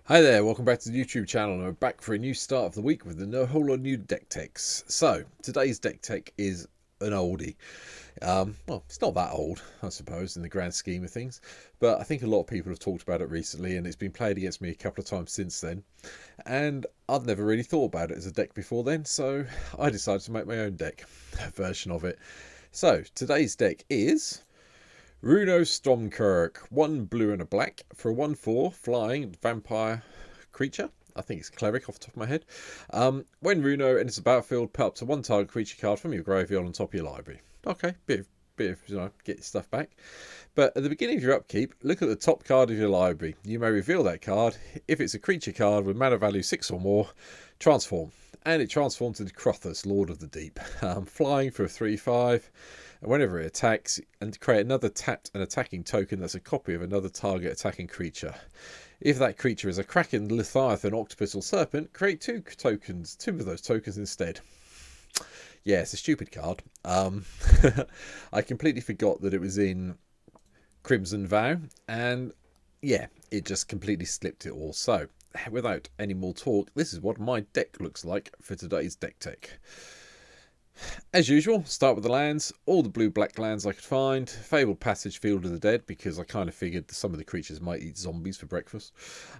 Hi there, welcome back to the YouTube channel. We're back for a new start of the week with a whole lot of new deck techs. So, today's deck tech is an oldie. Well, it's not that old, I suppose, in the grand scheme of things, but I think a lot of people have talked about it recently, and it's been played against me a couple of times since then, and I've never really thought about it as a deck before then, so I decided to make my own deck version of it. So, today's deck is Runo Stromkirk, 1 blue and a black for a 1/4 flying vampire creature. I think it's cleric off the top of my head. When Runo enters the battlefield, put up to 1 target creature card from your graveyard on top of your library. Okay, bit of get your stuff back. But at the beginning of your upkeep, look at the top card of your library. You may reveal that card. If it's a creature card with mana value 6 or more, transform. And it transforms into Crothus, Lord of the Deep. Flying for a 3/5. And whenever it attacks, and create another tapped and attacking token that's a copy of another target attacking creature. If that creature is a Kraken, Leviathan, Octopus or Serpent, create two of those tokens instead. Yeah, it's a stupid card. I completely forgot that it was in Crimson Vow, and yeah, it just completely slipped it all. So, without any more talk, this is what my deck looks like for today's deck tech. As usual, start with the lands, all the blue-black lands I could find, Fabled Passage, Field of the Dead, because I kind of figured some of the creatures might eat zombies for breakfast.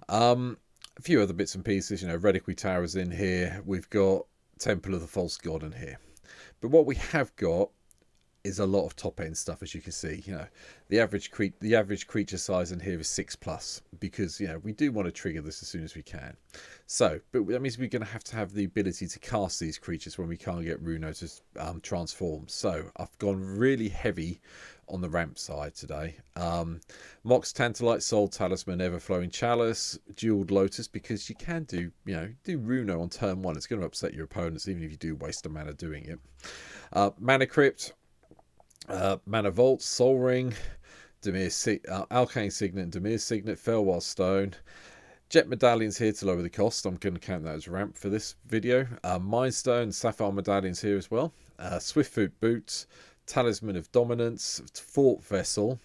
A few other bits and pieces, Reliquary Towers in here, we've got Temple of the False God in here. But what we have got is a lot of top-end stuff, as you can see. The average creature size in here is 6+, because we do want to trigger this as soon as we can. So, but that means we're going to have the ability to cast these creatures when we can't get Runo to transform. So I've gone really heavy on the ramp side today. Mox, Tantalite, Soul Talisman, Everflowing Chalice, Jeweled Lotus, because you can do Runo on turn 1. It's going to upset your opponents, even if you do waste a mana doing it. Mana Crypt, Mana Vault, Soul Ring, Alkane Signet, Demir's Signet, Farewell Stone. Jet Medallions here to lower the cost. I'm going to count that as ramp for this video. Mind Stone, Sapphire Medallions here as well. Swiftfoot Boots, Talisman of Dominance, Fort Vessel,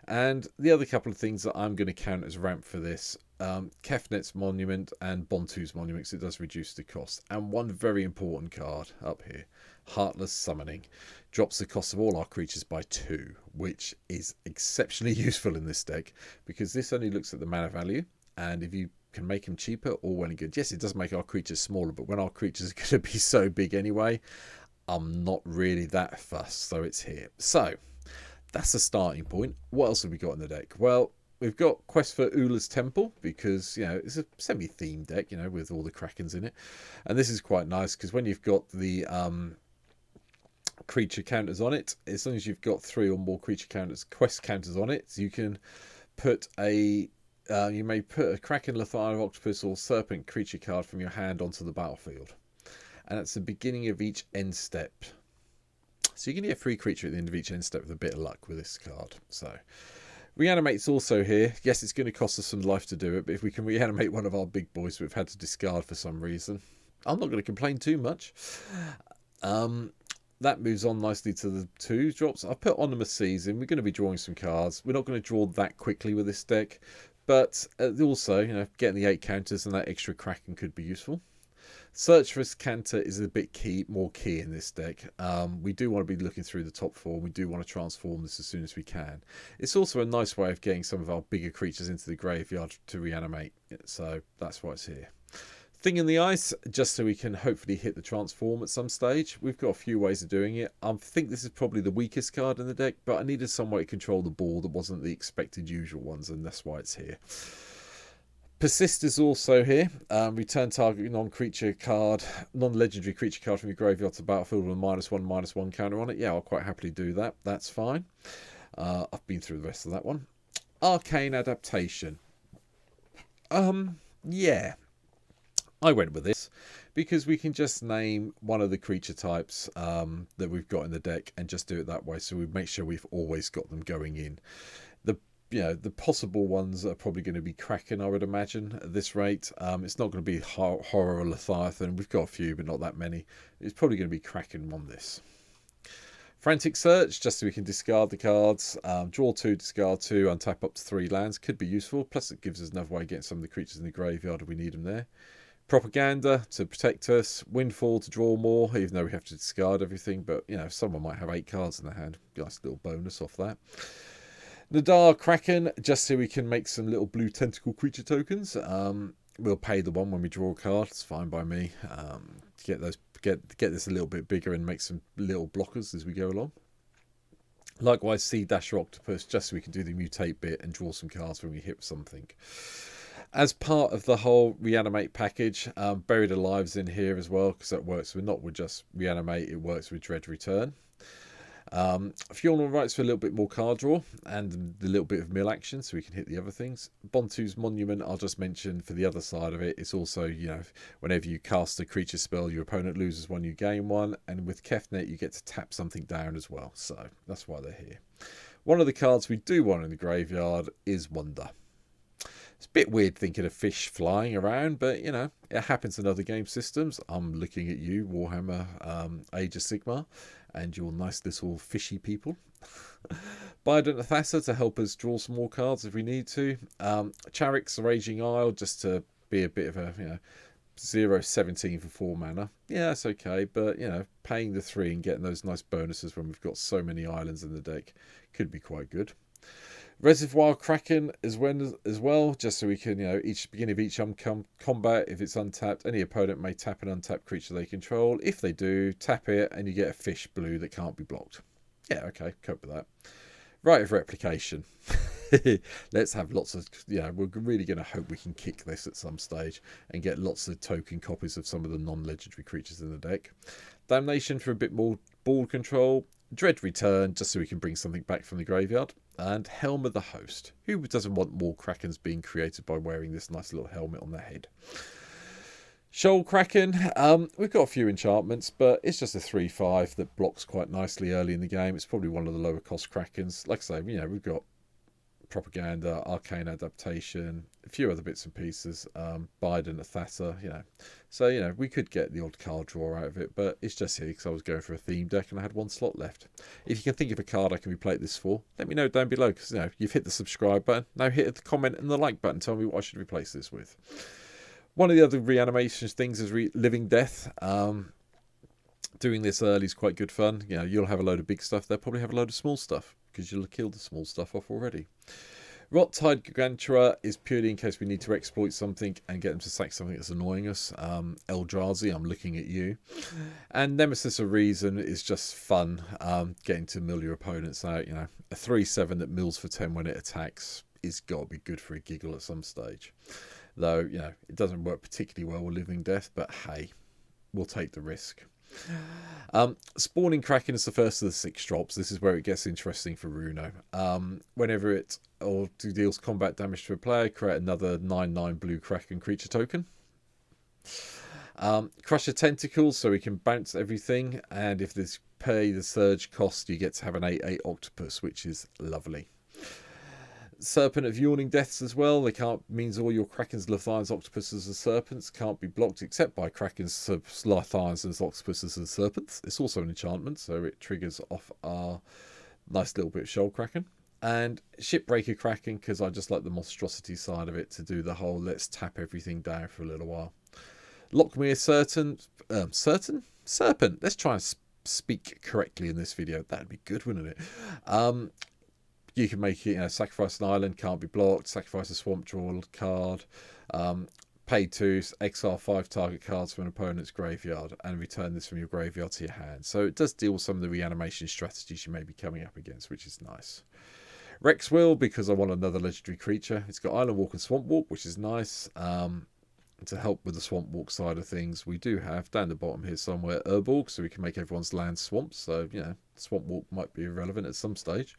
and the other couple of things that I'm going to count as ramp for this. Kefnet's Monument and Bontu's Monument, because it does reduce the cost. And one very important card up here, Heartless Summoning. Drops the cost of all our creatures by 2, which is exceptionally useful in this deck, because this only looks at the mana value, and if you can make them cheaper, all well and good. Yes, it does make our creatures smaller, but when our creatures are going to be so big anyway, I'm not really that fussed, so it's here. So, that's the starting point. What else have we got in the deck? Well, we've got Quest for Ula's Temple, because, it's a semi-themed deck, with all the Krakens in it. And this is quite nice, because when you've got the creature counters on it, as long as you've got 3 or more creature counters, quest counters on it, you can put you may put a Kraken, Leviathan, Octopus or Serpent creature card from your hand onto the battlefield. And that's the beginning of each end step. So you're going to get a free creature at the end of each end step with a bit of luck with this card. So Reanimate's also here. Yes, it's going to cost us some life to do it, but if we can reanimate one of our big boys we've had to discard for some reason, I'm not going to complain too much. That moves on nicely to the 2 drops. I've put Ominous Season. We're going to be drawing some cards. We're not going to draw that quickly with this deck, but also, getting the 8 counters and that extra Kraken could be useful. Search for Canter is a bit more key in this deck. We do want to be looking through the top 4. We do want to transform this as soon as we can. It's also a nice way of getting some of our bigger creatures into the graveyard to reanimate. So that's why it's here. Thing in the Ice, just so we can hopefully hit the transform at some stage. We've got a few ways of doing it. I think this is probably the weakest card in the deck, but I needed some way to control the board that wasn't the expected usual ones, and that's why it's here. Persist is also here. Return target non-legendary creature card from your graveyard to battlefield with a -1/-1 counter on it. Yeah, I'll quite happily do that. That's fine. I've been through the rest of that one. Arcane Adaptation. Yeah. I went with this because we can just name one of the creature types that we've got in the deck and just do it that way, so we make sure we've always got them going in. The possible ones are probably going to be Kraken, I would imagine, at this rate. It's not going to be Horror or Leviathan. We've got a few, but not that many. It's probably going to be Kraken on this. Frantic Search, just so we can discard the cards. Draw 2, discard 2, untap up to 3 lands. Could be useful. Plus it gives us another way of getting some of the creatures in the graveyard if we need them there. Propaganda to protect us. Windfall to draw more, even though we have to discard everything. But, you know, someone might have 8 cards in their hand. Nice little bonus off that. Nadar Kraken, just so we can make some little blue tentacle creature tokens. We'll pay the 1 when we draw a card. It's fine by me. Get this a little bit bigger and make some little blockers as we go along. Likewise, Sea Dasher Octopus, just so we can do the mutate bit and draw some cards when we hit something. As part of the whole reanimate package, Buried Alive's in here as well, because that works with not with just reanimate, it works with Dread Return. Funeral Rites for a little bit more card draw and the little bit of mill action, so we can hit the other things. Bontu's Monument, I'll just mention for the other side of it. It's also, you know, whenever you cast a creature spell, your opponent loses 1, you gain 1, and with Kefnet you get to tap something down as well, so that's why they're here. One of the cards we do want in the graveyard is Wonder. It's a bit weird thinking of fish flying around, but, you know, it happens in other game systems. I'm looking at you, Warhammer Age of Sigmar, and your nice little fishy people. Bident Athasa to help us draw some more cards if we need to. Charix Raging Isle, just to be a bit of a, you know, 0-17 for 4 mana. Yeah, that's okay, but, you know, paying the 3 and getting those nice bonuses when we've got so many islands in the deck could be quite good. Reservoir Kraken as well, just so we can, you know, beginning of each combat, if it's untapped, any opponent may tap an untapped creature they control. If they do, tap it and you get a fish blue that can't be blocked. Yeah, okay, cope with that. Rite of Replication. Let's have lots of, you know, we're really going to hope we can kick this at some stage and get lots of token copies of some of the non-legendary creatures in the deck. Damnation for a bit more board control. Dread Return, just so we can bring something back from the graveyard. And Helm of the Host. Who doesn't want more Krakens being created by wearing this nice little helmet on their head? Shoal Kraken. We've got a few enchantments, but it's just a 3/5 that blocks quite nicely early in the game. It's probably one of the lower cost Krakens. Like I say, you know, we've got Propaganda, Arcane Adaptation, a few other bits and pieces, Bident Athasa, you know. So, you know, we could get the odd card draw out of it, but it's just here because I was going for a theme deck and I had 1 slot left. If you can think of a card I can replay this for, let me know down below, because, you know, you've hit the subscribe button. Now hit the comment and the like button. Tell me what I should replace this with. One of the other reanimation things is Living Death. Doing this early is quite good fun. You know, you'll have a load of big stuff. They'll probably have a load of small stuff, because you'll have killed the small stuff off already. Rot-Tide Gargantua is purely in case we need to exploit something and get them to sack something that's annoying us. Eldrazi, I'm looking at you. And Nemesis of Reason is just fun, getting to mill your opponents out. You know, a 3/7 that mills for 10 when it attacks is got to be good for a giggle at some stage. Though, you know, it doesn't work particularly well with Living Death, but hey, we'll take the risk. Spawning Kraken is the first of the 6 drops. This is where it gets interesting for Runo. Whenever it deals combat damage to a player, create another 9/9 blue Kraken creature token. Crusher Tentacles, so we can bounce everything, and if this pay the surge cost, you get to have an 8/8 octopus, which is lovely. Serpent of Yawning Deaths as well. They can't means all your Krakens, Leviathans, Octopuses, and Serpents can't be blocked except by Krakens, Leviathans, and Octopuses and Serpents. It's also an enchantment, so it triggers off our nice little bit of Shoal Kraken. And Shipbreaker Kraken, because I just like the monstrosity side of it to do the whole let's tap everything down for a little while. Lockmere Serpent. Let's try and speak correctly in this video. That'd be good, wouldn't it? You can make it, you know, sacrifice an island, can't be blocked, sacrifice a swamp, draw a card, pay 2, exile 5 target cards from an opponent's graveyard, and return this from your graveyard to your hand. So it does deal with some of the reanimation strategies you may be coming up against, which is nice. Rex Will, because I want another legendary creature. It's got Island Walk and Swamp Walk, which is nice. To help with the Swamp Walk side of things, we do have down the bottom here somewhere Urborg, so we can make everyone's land swamps. So, you know, Swamp Walk might be irrelevant at some stage.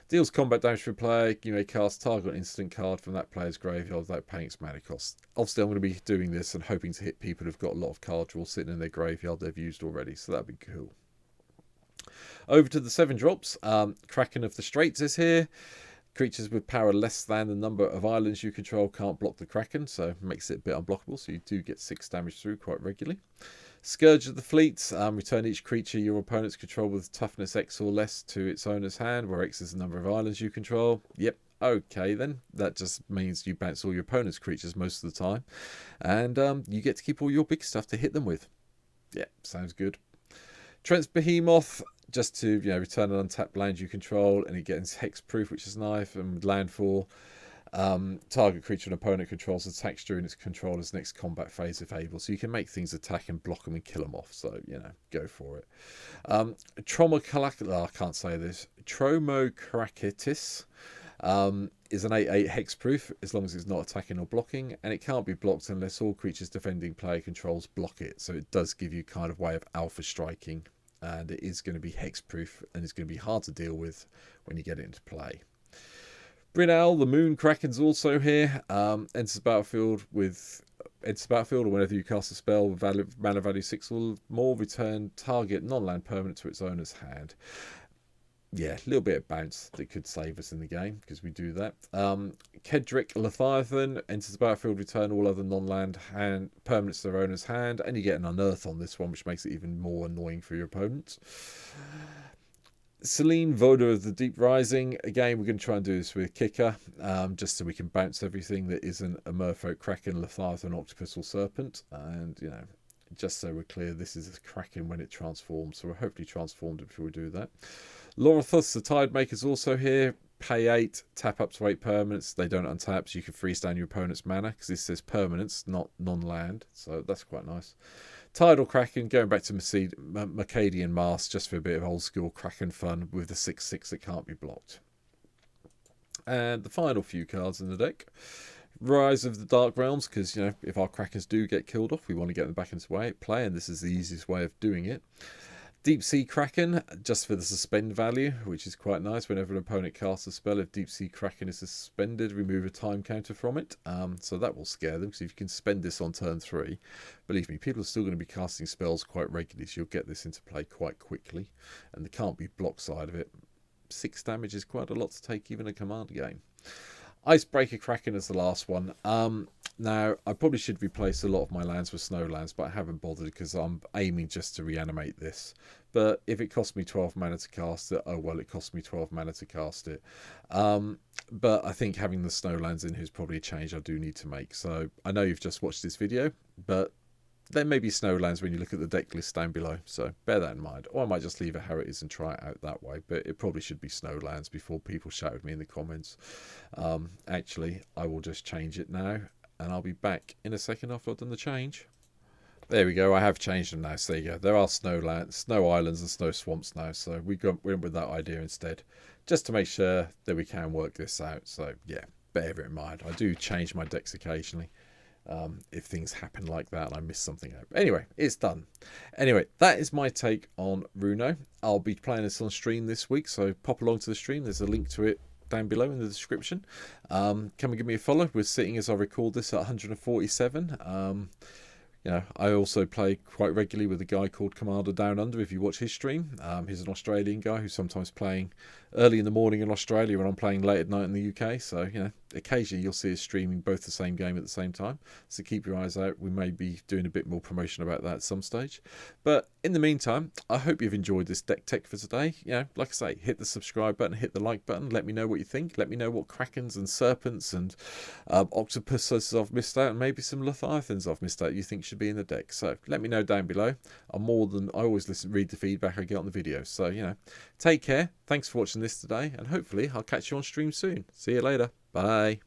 Deals combat damage for a player. You may cast target instant card from that player's graveyard without paying its mana cost. Obviously, I'm going to be doing this and hoping to hit people who've got a lot of card draw sitting in their graveyard they've used already, so that'd be cool. Over to the 7 drops. Kraken of the Straits is here. Creatures with power less than the number of islands you control can't block the Kraken, so it makes it a bit unblockable, so you do get 6 damage through quite regularly. Scourge of the Fleet. Return each creature your opponents control with toughness X or less to its owner's hand, where X is the number of islands you control. Yep. Okay, then. That just means you bounce all your opponent's creatures most of the time. And you get to keep all your big stuff to hit them with. Yeah, sounds good. Trent's Behemoth, just to return an untapped land you control, and it gets hexproof, which is nice, and landfall. Target creature an opponent controls attacks during its controller's next combat phase if able. So you can make things attack and block them and kill them off. So, go for it. I can't say this. Stromkirk is an 8/8 hexproof as long as it's not attacking or blocking, and it can't be blocked unless all creatures defending player controls block it. So it does give you kind of way of alpha striking, and it is going to be hexproof, and it's going to be hard to deal with when you get it into play. Brynel, the Moon Kraken's also here. Enters the battlefield or whenever you cast a spell with mana value 6 or more, return target non-land permanent to its owner's hand. Yeah, a little bit of bounce that could save us in the game because we do that. Kedrick Leviathan enters the battlefield, return all other non-land permanents to their owner's hand, and you get an unearth on this one, which makes it even more annoying for your opponents. Selene, Voda of the Deep Rising. Again, we're going to try and do this with Kicker, just so we can bounce everything that isn't a Merfolk, Kraken, Leviathan, Octopus, or Serpent. And, just so we're clear, this is a Kraken when it transforms. So we're hopefully transformed it before we do that. Lorathos, the Tidemaker, is also here. Pay 8, tap up to 8 permanents. They don't untap, so you can freeze down your opponent's mana, because this says permanents, not non-land. So that's quite nice. Tidal Kraken, going back to Mercadian Mask, just for a bit of old school Kraken fun with the 6/6 that can't be blocked. And the final few cards in the deck. Rise of the Dark Realms, because, if our Krakens do get killed off, we want to get them back into play, and this is the easiest way of doing it. Deep Sea Kraken, just for the suspend value, which is quite nice. Whenever an opponent casts a spell, if Deep Sea Kraken is suspended, remove a time counter from it. So that will scare them, because if you can spend this on turn 3, believe me, people are still going to be casting spells quite regularly, so you'll get this into play quite quickly. And the can't be blocked side of it, 6 damage is quite a lot to take even a command game. Icebreaker Kraken is the last one. Now, I probably should replace a lot of my lands with snow lands, but I haven't bothered because I'm aiming just to reanimate this. But if it costs me 12 mana to cast it, oh well, it cost me 12 mana to cast it. But I think having the snow lands in here is probably a change I do need to make. So I know you've just watched this video, but there may be snow lands when you look at the deck list down below, so bear that in mind. Or I might just leave it how it is and try it out that way, but it probably should be snow lands before people shout at me in the comments. Actually, I will just change it now, and I'll be back in a second after I've done the change. There we go, I have changed them now, so there you go. There are snow islands and snow swamps now, so we went with that idea instead, just to make sure that we can work this out. So yeah, bear it in mind. I do change my decks occasionally. If things happen like that and I miss something out. Anyway, it's done. Anyway, that is my take on Runo. I'll be playing this on stream this week, so pop along to the stream. There's a link to it down below in the description. Come and give me a follow. We're sitting as I record this at 147. I also play quite regularly with a guy called Commander Down Under, if you watch his stream. He's an Australian guy who's sometimes playing early in the morning in Australia when I'm playing late at night in the UK. So, occasionally you'll see us streaming both the same game at the same time. So keep your eyes out. We may be doing a bit more promotion about that at some stage. But in the meantime, I hope you've enjoyed this deck tech for today. Like I say, hit the subscribe button, hit the like button. Let me know what you think. Let me know what Krakens and Serpents and Octopuses I've missed out, and maybe some Leviathans I've missed out you think should be in the deck. So let me know down below. I always read the feedback I get on the videos. So, take care. Thanks for watching this today, and hopefully I'll catch you on stream soon. See you later. Bye.